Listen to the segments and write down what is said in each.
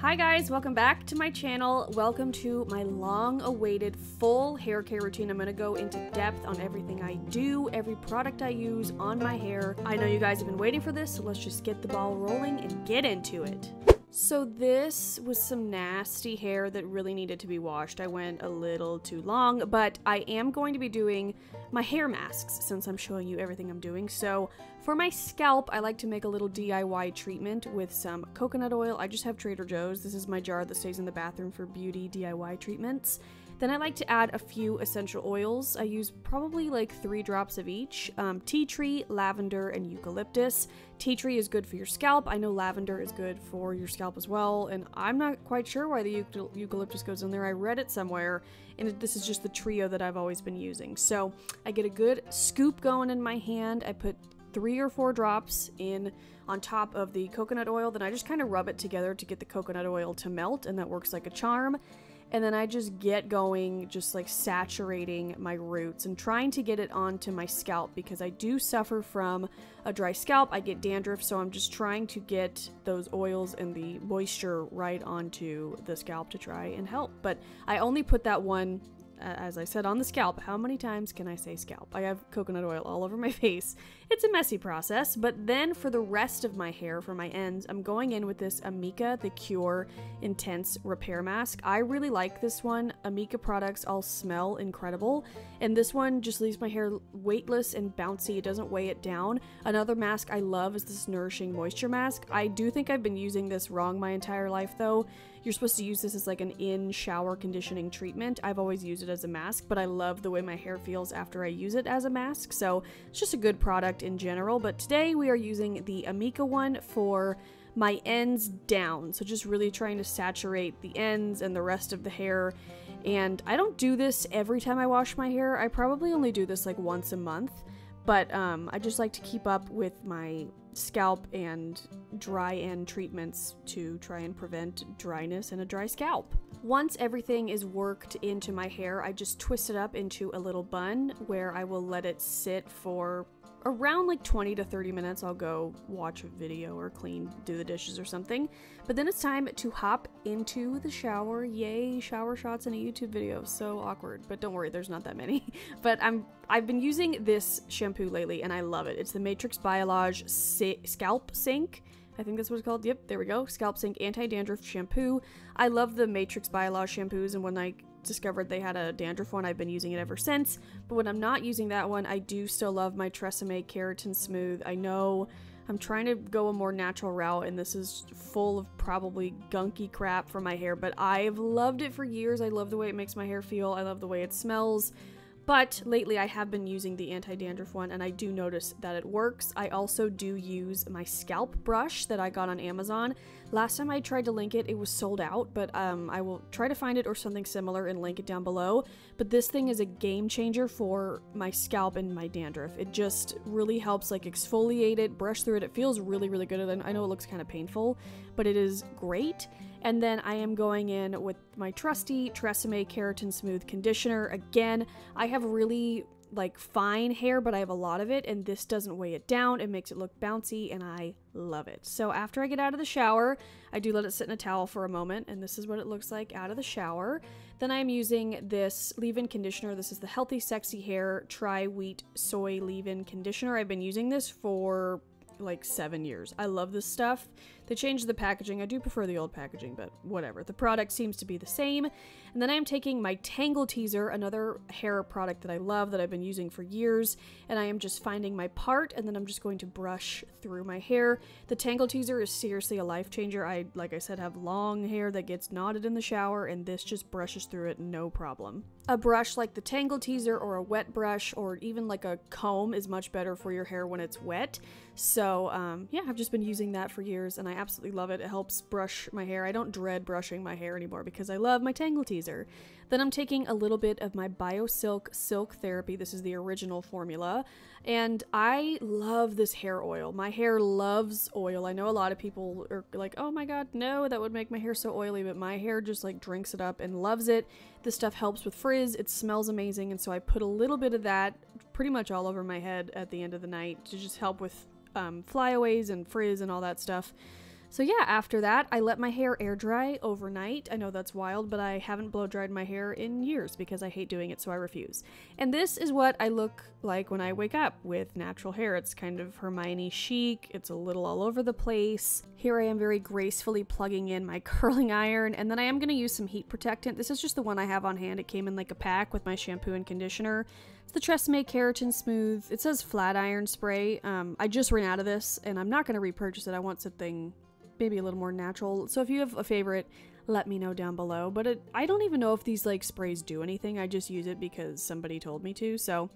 Hi guys, welcome back to my channel. Welcome to my long-awaited full hair care routine. I'm going to go into depth on everything I do, every product I use on my hair. I know you guys have been waiting for this, so let's just get the ball rolling and get into it. So this was some nasty hair that really needed to be washed. I went a little too long, but I am going to be doing my hair masks since I'm showing you everything I'm doing. So for my scalp, I like to make a little DIY treatment with some coconut oil. I just have Trader Joe's. This is my jar that stays in the bathroom for beauty DIY treatments. Then I like to add a few essential oils. I use probably like 3 drops of each. Tea tree, lavender, and eucalyptus. Tea tree is good for your scalp. I know lavender is good for your scalp as well, and I'm not quite sure why the eucalyptus goes in there. I read it somewhere, and this is just the trio that I've always been using. So I get a good scoop going in my hand. I put 3 or 4 drops in on top of the coconut oil. Then I just kind of rub it together to get the coconut oil to melt, and that works like a charm. And then I just get going, just like saturating my roots and trying to get it onto my scalp because I do suffer from a dry scalp. I get dandruff, so I'm just trying to get those oils and the moisture right onto the scalp to try and help. But I only put that one, as I said, on the scalp. How many times can I say scalp? I have coconut oil all over my face. It's a messy process, but then for the rest of my hair, for my ends, I'm going in with this Amica The Cure Intense Repair Mask. I really like this one. Amica products all smell incredible, and this one just leaves my hair weightless and bouncy. It doesn't weigh it down. Another mask I love is this Nourishing Moisture Mask. I do think I've been using this wrong my entire life, though. You're supposed to use this as like an in-shower conditioning treatment. I've always used it as a mask, but I love the way my hair feels after I use it as a mask, so it's just a good product in general. But today we are using the Amica one for my ends down, so just really trying to saturate the ends and the rest of the hair. And I don't do this every time I wash my hair. I probably only do this like once a month, but I just like to keep up with my scalp and dry end treatments to try and prevent dryness and a dry scalp. Once everything is worked into my hair, I just twist it up into a little bun where I will let it sit for around like 20 to 30 minutes. I'll go watch a video or do the dishes or something. But then it's time to hop into the shower. Yay, shower shots in a YouTube video. So awkward, but don't worry, there's not that many. But I've been using this shampoo lately and I love it. It's the Matrix Biolage Scalp Sync. I think that's what it's called. Yep, there we go. Scalp Sync Anti-Dandruff Shampoo. I love the Matrix Biolage shampoos, and when I discovered they had a dandruff one, I've been using it ever since. But when I'm not using that one, I do still love my Tresemme Keratin Smooth. I know I'm trying to go a more natural route, and this is full of probably gunky crap for my hair, but I've loved it for years. I love the way it makes my hair feel. I love the way it smells. But lately I have been using the anti-dandruff one, and I do notice that it works. I also do use my scalp brush that I got on Amazon. Last time I tried to link it, it was sold out, but I will try to find it or something similar and link it down below. But this thing is a game changer for my scalp and my dandruff. It just really helps like exfoliate it, brush through it. It feels really, really good. I know it looks kind of painful, but it is great. And then I am going in with my trusty Tresemme Keratin Smooth Conditioner. Again, I have really like fine hair, but I have a lot of it, and this doesn't weigh it down. It makes it look bouncy, and I love it. So after I get out of the shower, I do let it sit in a towel for a moment, and this is what it looks like out of the shower. Then I am using this leave-in conditioner. This is the Healthy Sexy Hair Tri-Wheat Soy Leave-in Conditioner. I've been using this for like 7 years. I love this stuff. They changed the packaging. I do prefer the old packaging, but whatever. The product seems to be the same. And then I'm taking my Tangle Teezer, another hair product that I love that I've been using for years, and I am just finding my part, and then I'm just going to brush through my hair. The Tangle Teezer is seriously a life changer. I, like I said, have long hair that gets knotted in the shower, and this just brushes through it no problem. A brush like the Tangle Teezer or a wet brush or even like a comb is much better for your hair when it's wet. So yeah, I've just been using that for years, and I absolutely love it. It helps brush my hair. I don't dread brushing my hair anymore because I love my Tangle Teezer. Then I'm taking a little bit of my BioSilk Silk Therapy. This is the original formula, and I love this hair oil. My hair loves oil. I know a lot of people are like, oh my god, no, that would make my hair so oily, but my hair just like drinks it up and loves it. This stuff helps with frizz. It smells amazing, and so I put a little bit of that pretty much all over my head at the end of the night to just help with flyaways and frizz and all that stuff. So yeah, after that, I let my hair air dry overnight. I know that's wild, but I haven't blow dried my hair in years because I hate doing it, so I refuse. And this is what I look like when I wake up with natural hair. It's kind of Hermione chic. It's a little all over the place. Here I am very gracefully plugging in my curling iron, and then I am going to use some heat protectant. This is just the one I have on hand. It came in like a pack with my shampoo and conditioner. It's the Tresemme Keratin Smooth. It says flat iron spray. I just ran out of this, and I'm not going to repurchase it. I want something maybe a little more natural. So if you have a favorite, let me know down below. But I don't even know if these like sprays do anything. I just use it because somebody told me to. So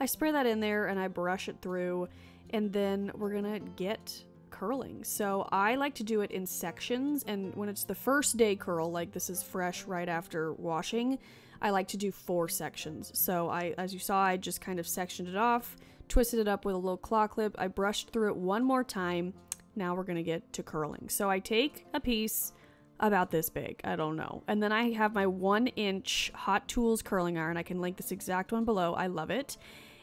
I spray that in there and I brush it through, and then we're gonna get curling. So I like to do it in sections, and when it's the first day curl, like this is fresh right after washing, I like to do 4 sections. So as you saw, I just kind of sectioned it off, twisted it up with a little claw clip. I brushed through it one more time. Now we're gonna get to curling. So I take a piece about this big, I don't know, and then I have my 1-inch Hot Tools curling iron. I can link this exact one below. I love it.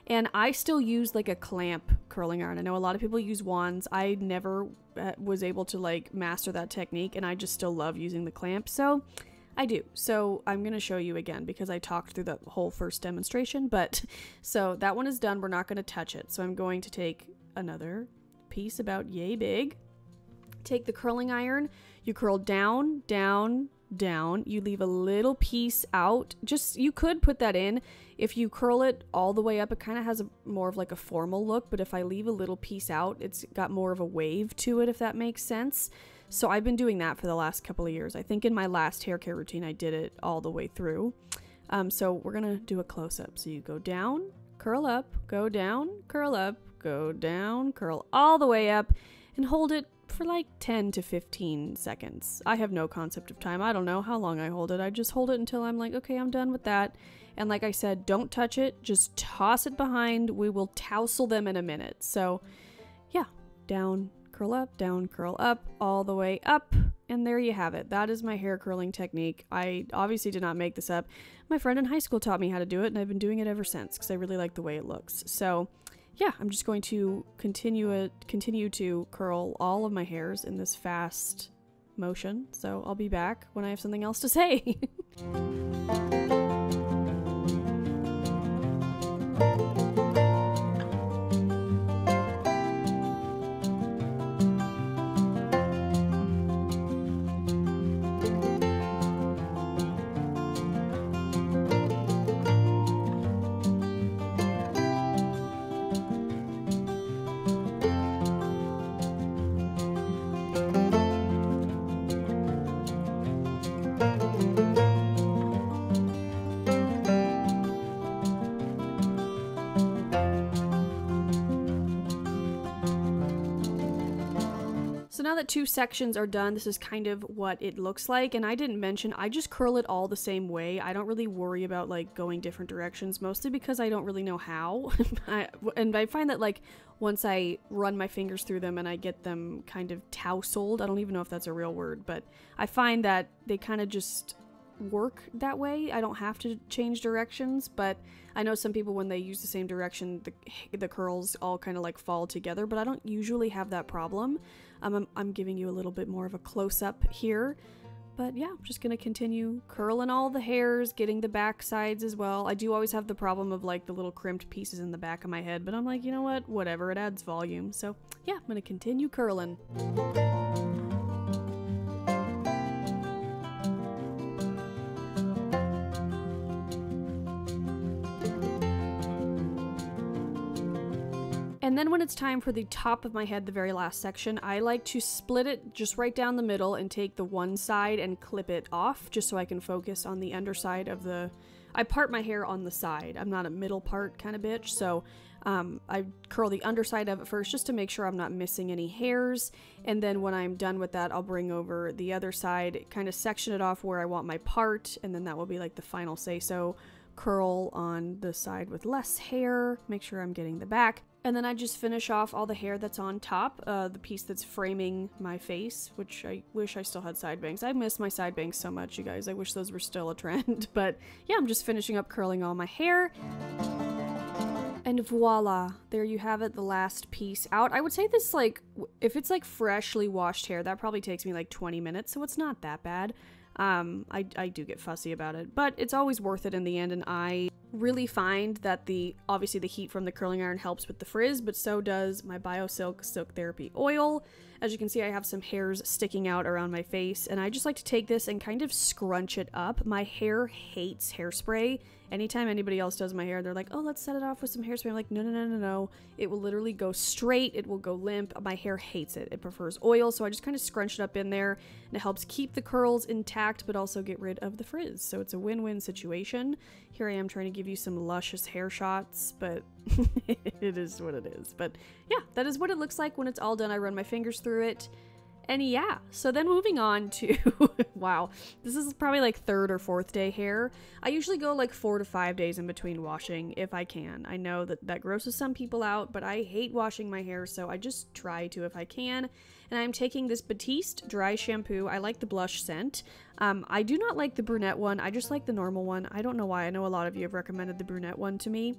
And I still use like a clamp curling iron. I know a lot of people use wands. I never was able to like master that technique, and I just still love using the clamp, so I do. So I'm gonna show you again because I talked through the whole first demonstration. But so that one is done. We're not gonna touch it. So I'm going to take another piece about yay big, take the curling iron, you curl down, down, down, you leave a little piece out. Just, you could put that in. If you curl it all the way up, it kind of has more of like a formal look, but if I leave a little piece out, it's got more of a wave to it, if that makes sense. So I've been doing that for the last couple of years. I think in my last hair care routine I did it all the way through. So we're gonna do a close-up. So you go down, curl up, go down, curl up, go down, curl all the way up, and hold it for like 10 to 15 seconds. I have no concept of time. I don't know how long I hold it. I just hold it until I'm like, okay, I'm done with that. And like I said, don't touch it. Just toss it behind. We will tousle them in a minute. So yeah, down, curl up, all the way up. And there you have it. That is my hair curling technique. I obviously did not make this up. My friend in high school taught me how to do it, and I've been doing it ever since because I really like the way it looks. So yeah, I'm just going to continue to curl all of my hairs in this fast motion. So I'll be back when I have something else to say. So now that 2 sections are done, this is kind of what it looks like. And I didn't mention, I just curl it all the same way. I don't really worry about like going different directions, mostly because I don't really know how. And I find that like once I run my fingers through them and I get them kind of tousled, I don't even know if that's a real word, but I find that they kind of just work that way. I don't have to change directions, but I know some people, when they use the same direction, the curls all kind of like fall together, but I don't usually have that problem. I'm giving you a little bit more of a close-up here, but yeah, I'm just gonna continue curling all the hairs, getting the back sides as well. I do always have the problem of like the little crimped pieces in the back of my head, but I'm like, you know what, whatever, it adds volume. So yeah, I'm gonna continue curling. And then when it's time for the top of my head, the very last section, I like to split it just right down the middle and take the one side and clip it off just so I can focus on the underside of the... I part my hair on the side. I'm not a middle part kind of bitch, so I curl the underside of it first just to make sure I'm not missing any hairs. And then when I'm done with that, I'll bring over the other side, kind of section it off where I want my part, and then that will be like the final say-so. Curl on the side with less hair, make sure I'm getting the back. And then I just finish off all the hair that's on top, the piece that's framing my face, which I wish I still had side bangs. I miss my side bangs so much, you guys. I wish those were still a trend. But yeah, I'm just finishing up curling all my hair. And voila, there you have it, the last piece out. I would say this, like, if it's like freshly washed hair, that probably takes me like 20 minutes, so it's not that bad. I do get fussy about it, but it's always worth it in the end, and I really find that obviously the heat from the curling iron helps with the frizz, but so does my BioSilk Silk Therapy oil. As you can see, I have some hairs sticking out around my face, and I just like to take this and kind of scrunch it up. My hair hates hairspray. Anytime anybody else does my hair, they're like, oh, let's set it off with some hairspray. I'm like, no, no, no, no, no. It will literally go straight. It will go limp. My hair hates it. It prefers oil, so I just kind of scrunch it up in there, and it helps keep the curls intact, but also get rid of the frizz. So it's a win-win situation. Here I am trying to give you some luscious hair shots, but it is what it is. But yeah, that is what it looks like when it's all done. I run my fingers through it. And yeah, so then moving on to, wow, this is probably like 3rd or 4th day hair. I usually go like 4 to 5 days in between washing if I can. I know that grosses some people out, but I hate washing my hair, so I just try to if I can. And I'm taking this Batiste Dry Shampoo. I like the blush scent. I do not like the brunette one. I just like the normal one. I don't know why. I know a lot of you have recommended the brunette one to me.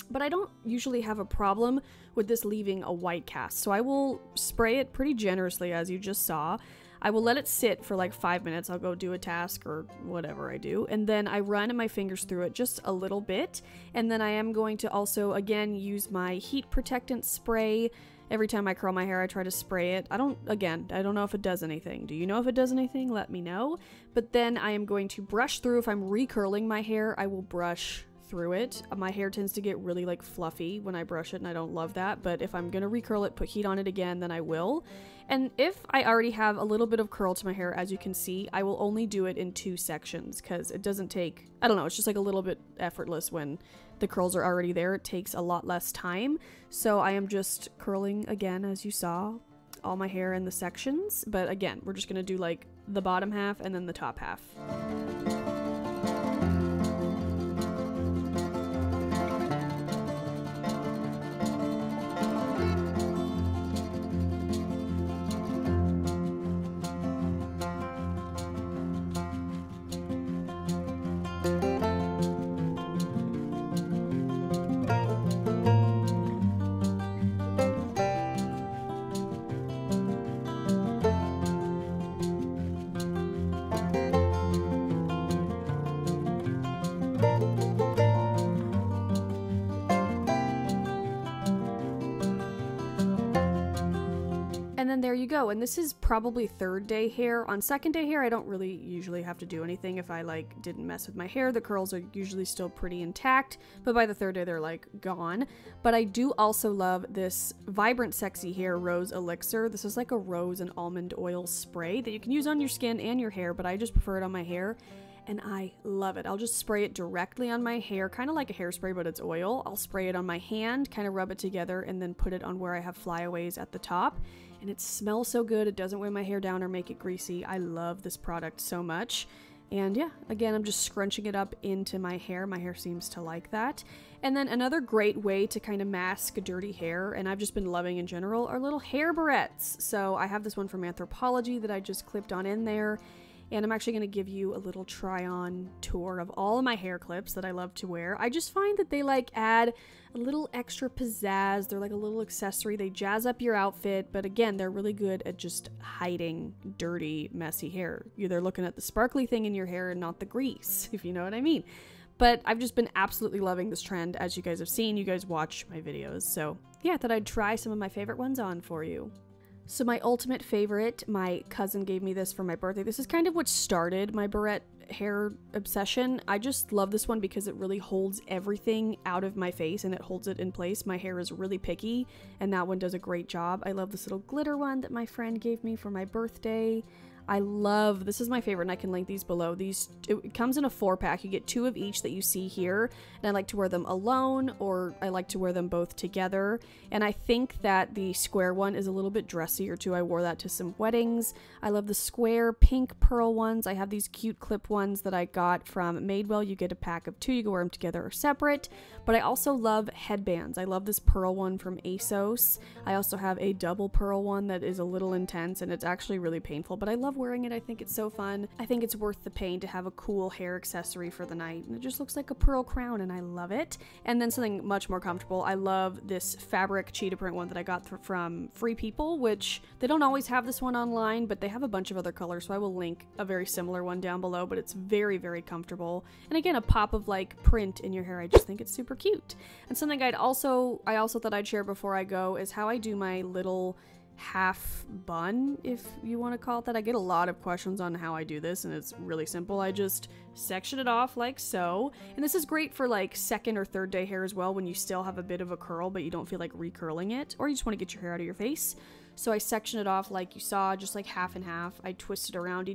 But I don't usually have a problem with this leaving a white cast, so I will spray it pretty generously, as you just saw. I will let it sit for like 5 minutes. I'll go do a task or whatever I do, and then I run my fingers through it just a little bit, and then I am going to also, again, use my heat protectant spray. Every time I curl my hair, I try to spray it. I don't know if it does anything. Do you know if it does anything? Let me know. But then I am going to brush through. If I'm recurling my hair, I will brush through it. My hair tends to get really like fluffy when I brush it, and I don't love that, but if I'm gonna recurl it, put heat on it again, then I will. And if I already have a little bit of curl to my hair, as you can see, I will only do it in 2 sections because it doesn't take, I don't know, it's just like a little bit effortless when the curls are already there. It takes a lot less time. So I am just curling again, as you saw, all my hair in the sections, but again, we're just gonna do like the bottom half and then the top half. And then there you go. And this is probably 3rd day hair. On 2nd day hair, I don't really usually have to do anything. If I like didn't mess with my hair, the curls are usually still pretty intact, but by the 3rd day, they're like gone. But I do also love this Vibrant Sexy Hair Rose Elixir. This is like a rose and almond oil spray that you can use on your skin and your hair, but I just prefer it on my hair. And I love it. I'll just spray it directly on my hair, kind of like a hairspray, but it's oil. I'll spray it on my hand, kind of rub it together, and then put it on where I have flyaways at the top. And it smells so good. It doesn't weigh my hair down or make it greasy. I love this product so much. And yeah, again, I'm just scrunching it up into my hair. My hair seems to like that. And then another great way to kind of mask dirty hair, and I've just been loving in general, are little hair barrettes. So I have this one from Anthropology that I just clipped on in there. And I'm actually going to give you a little try-on tour of all of my hair clips that I love to wear. I just find that they like add a little extra pizzazz. They're like a little accessory. They jazz up your outfit, but again, they're really good at just hiding dirty, messy hair. They're looking at the sparkly thing in your hair and not the grease, if you know what I mean. But I've just been absolutely loving this trend, as you guys have seen. You guys watch my videos, so yeah, I thought I'd try some of my favorite ones on for you. So my ultimate favorite, my cousin gave me this for my birthday. This is kind of what started my barrette hair obsession. I just love this one because it really holds everything out of my face and it holds it in place. My hair is really picky and that one does a great job. I love this little glitter one that my friend gave me for my birthday. I love, this is my favorite, and I can link these below. It comes in a 4-pack. You get 2 of each that you see here, and I like to wear them alone, or I like to wear them both together. And I think that the square one is a little bit dressier too. I wore that to some weddings. I love the square pink pearl ones. I have these cute clip ones that I got from Madewell. You get a pack of 2. You can wear them together or separate. But I also love headbands. I love this pearl one from ASOS. I also have a double pearl one that is a little intense, and it's actually really painful, but I love love wearing it. I think it's so fun. I think it's worth the pain to have a cool hair accessory for the night. And it just looks like a pearl crown and I love it. And then something much more comfortable. I love this fabric cheetah print one that I got from Free People, which they don't always have this one online, but they have a bunch of other colors. So I will link a very similar one down below, but it's very, very comfortable. And again, a pop of like print in your hair. I just think it's super cute. And something I also thought I'd share before I go is how I do my little half bun, if you want to call it that. I get a lot of questions on how I do this, and it's really simple. I just section it off like so, and this is great for like second or third day hair as well, when you still have a bit of a curl but you don't feel like recurling it, or you just want to get your hair out of your face. So I section it off like you saw, just like half and half. I twist it around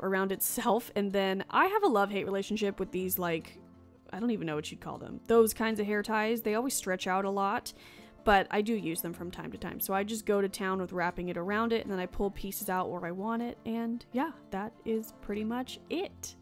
around itself, and then I have a love-hate relationship with these, like, I don't even know what you'd call them, those kinds of hair ties. They always stretch out a lot, but I do use them from time to time. So I just go to town with wrapping it around it, and then I pull pieces out where I want it, and yeah, that is pretty much it.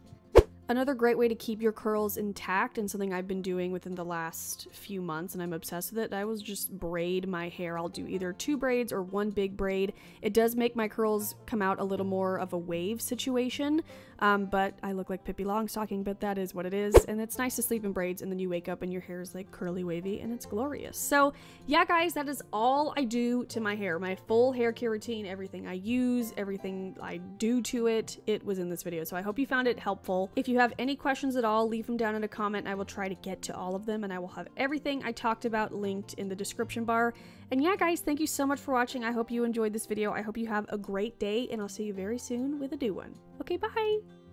Another great way to keep your curls intact, and something I've been doing within the last few months, and I'm obsessed with it, I will just braid my hair. I'll do either 2 braids or 1 big braid. It does make my curls come out a little more of a wave situation, but I look like Pippi Longstocking, but that is what it is. And it's nice to sleep in braids, and then you wake up and your hair is like curly wavy, and it's glorious. So yeah, guys, that is all I do to my hair. My full hair care routine, everything I use, everything I do to it, it was in this video. So I hope you found it helpful. If you have any questions at all, leave them down in a comment. I will try to get to all of them, and I will have everything I talked about linked in the description bar. And yeah, guys, thank you so much for watching. I hope you enjoyed this video. I hope you have a great day, and I'll see you very soon with a new one. Okay, bye!